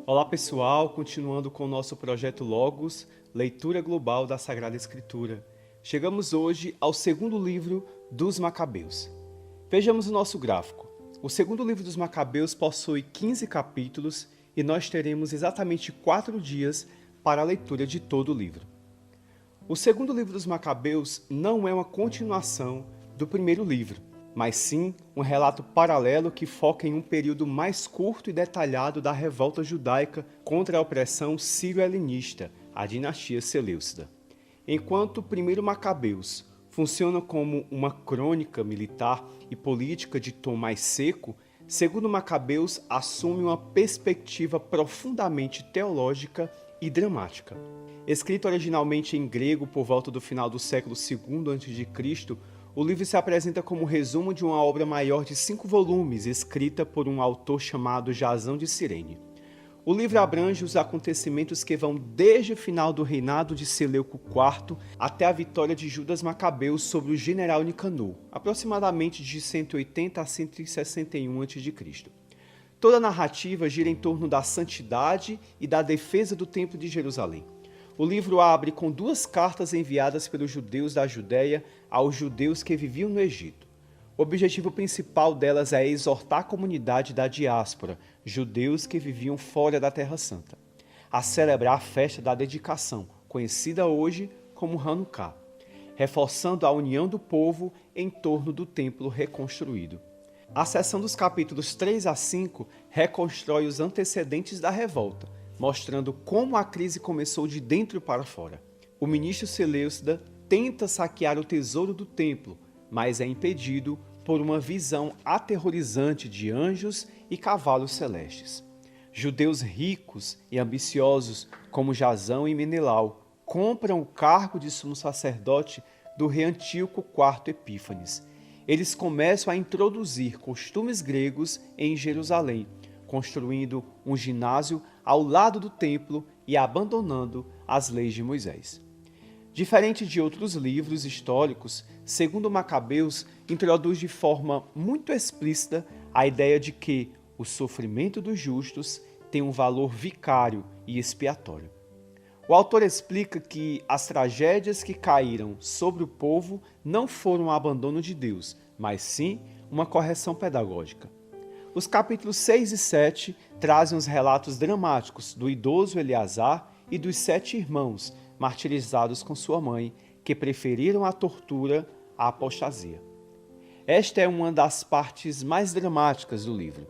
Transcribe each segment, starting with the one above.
Olá pessoal, continuando com o nosso projeto Logos, leitura global da Sagrada Escritura. Chegamos hoje ao segundo livro dos Macabeus. Vejamos o nosso gráfico. O segundo livro dos Macabeus possui 15 capítulos e nós teremos exatamente 4 dias para a leitura de todo o livro. O segundo livro dos Macabeus não é uma continuação do primeiro livro, mas sim um relato paralelo que foca em um período mais curto e detalhado da revolta judaica contra a opressão sírio-helenista, a dinastia Seleucida. Enquanto o primeiro Macabeus funciona como uma crônica militar e política de tom mais seco, segundo Macabeus assume uma perspectiva profundamente teológica e dramática. Escrito originalmente em grego por volta do final do século II a.C., o livro se apresenta como resumo de uma obra maior de 5 volumes, escrita por um autor chamado Jasão de Cirene. O livro abrange os acontecimentos que vão desde o final do reinado de Seleuco IV até a vitória de Judas Macabeu sobre o general Nicanor, aproximadamente de 180 a 161 a.C. Toda a narrativa gira em torno da santidade e da defesa do Templo de Jerusalém. O livro abre com 2 cartas enviadas pelos judeus da Judéia aos judeus que viviam no Egito. O objetivo principal delas é exortar a comunidade da diáspora, judeus que viviam fora da Terra Santa, a celebrar a festa da dedicação, conhecida hoje como Hanukkah, reforçando a união do povo em torno do templo reconstruído. A seção dos capítulos 3 a 5 reconstrói os antecedentes da revolta, mostrando como a crise começou de dentro para fora. O ministro Seleucida tenta saquear o tesouro do templo, mas é impedido por uma visão aterrorizante de anjos e cavalos celestes. Judeus ricos e ambiciosos, como Jasão e Menelau, compram o cargo de sumo sacerdote do rei Antíoco IV Epífanes. Eles começam a introduzir costumes gregos em Jerusalém, construindo um ginásio ao lado do templo e abandonando as leis de Moisés. Diferente de outros livros históricos, segundo Macabeus introduz de forma muito explícita a ideia de que o sofrimento dos justos tem um valor vicário e expiatório. O autor explica que as tragédias que caíram sobre o povo não foram um abandono de Deus, mas sim uma correção pedagógica. Os capítulos 6 e 7 trazem os relatos dramáticos do idoso Eleazar e dos 7 irmãos martirizados com sua mãe, que preferiram a tortura à apostasia. Esta é uma das partes mais dramáticas do livro.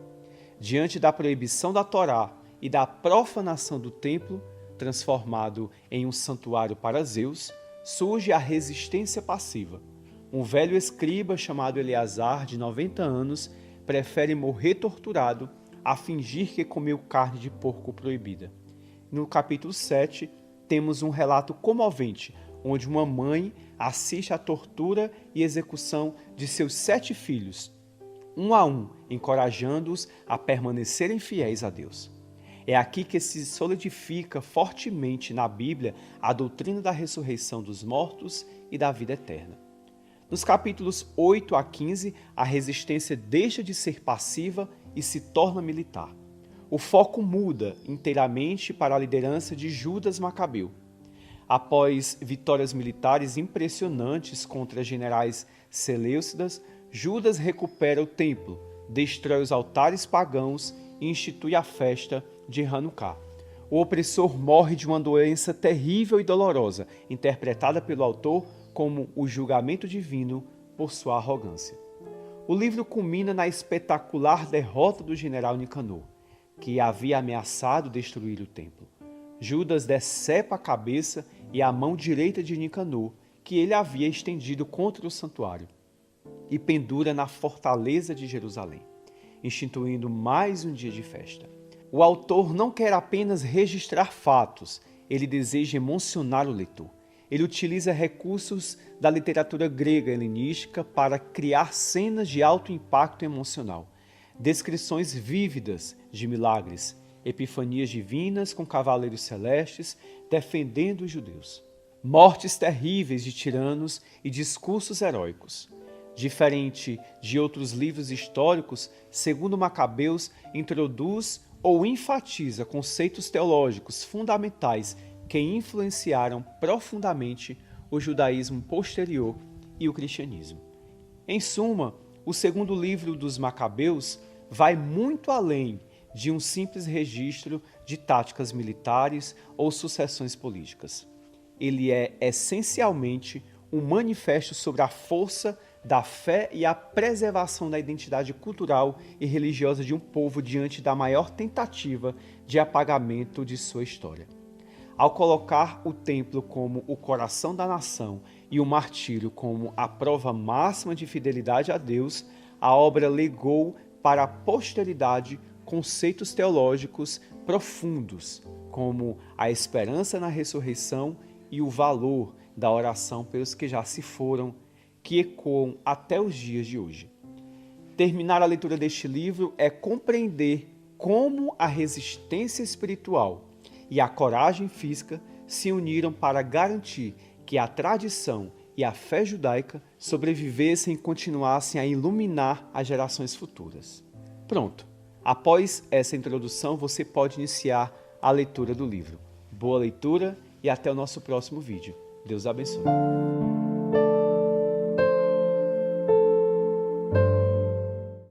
Diante da proibição da Torá e da profanação do templo, transformado em um santuário para Zeus, surge a resistência passiva. Um velho escriba chamado Eleazar, de 90 anos, prefere morrer torturado a fingir que comeu carne de porco proibida. No capítulo 7, temos um relato comovente, onde uma mãe assiste à tortura e execução de seus 7 filhos, um a um, encorajando-os a permanecerem fiéis a Deus. É aqui que se solidifica fortemente na Bíblia a doutrina da ressurreição dos mortos e da vida eterna. Nos capítulos 8 a 15, a resistência deixa de ser passiva e se torna militar. O foco muda inteiramente para a liderança de Judas Macabeu. Após vitórias militares impressionantes contra generais seleucidas, Judas recupera o templo, destrói os altares pagãos e institui a festa de Hanukkah. O opressor morre de uma doença terrível e dolorosa, interpretada pelo autor como o julgamento divino por sua arrogância. O livro culmina na espetacular derrota do general Nicanor, que havia ameaçado destruir o templo. Judas decepa a cabeça e a mão direita de Nicanor, que ele havia estendido contra o santuário, e pendura na fortaleza de Jerusalém, instituindo mais um dia de festa. O autor não quer apenas registrar fatos, ele deseja emocionar o leitor. Ele utiliza recursos da literatura grega helenística para criar cenas de alto impacto emocional, descrições vívidas de milagres, epifanias divinas com cavaleiros celestes defendendo os judeus, mortes terríveis de tiranos e discursos heróicos. Diferente de outros livros históricos, segundo Macabeus, introduz ou enfatiza conceitos teológicos fundamentais que influenciaram profundamente o judaísmo posterior e o cristianismo. Em suma, o segundo livro dos Macabeus vai muito além de um simples registro de táticas militares ou sucessões políticas. Ele é essencialmente um manifesto sobre a força da fé e a preservação da identidade cultural e religiosa de um povo diante da maior tentativa de apagamento de sua história. Ao colocar o templo como o coração da nação e o martírio como a prova máxima de fidelidade a Deus, a obra legou para a posteridade conceitos teológicos profundos, como a esperança na ressurreição e o valor da oração pelos que já se foram, que ecoam até os dias de hoje. Terminar a leitura deste livro é compreender como a resistência espiritual e a coragem física se uniram para garantir que a tradição e a fé judaica sobrevivessem e continuassem a iluminar as gerações futuras. Pronto! Após essa introdução, você pode iniciar a leitura do livro. Boa leitura e até o nosso próximo vídeo. Deus abençoe.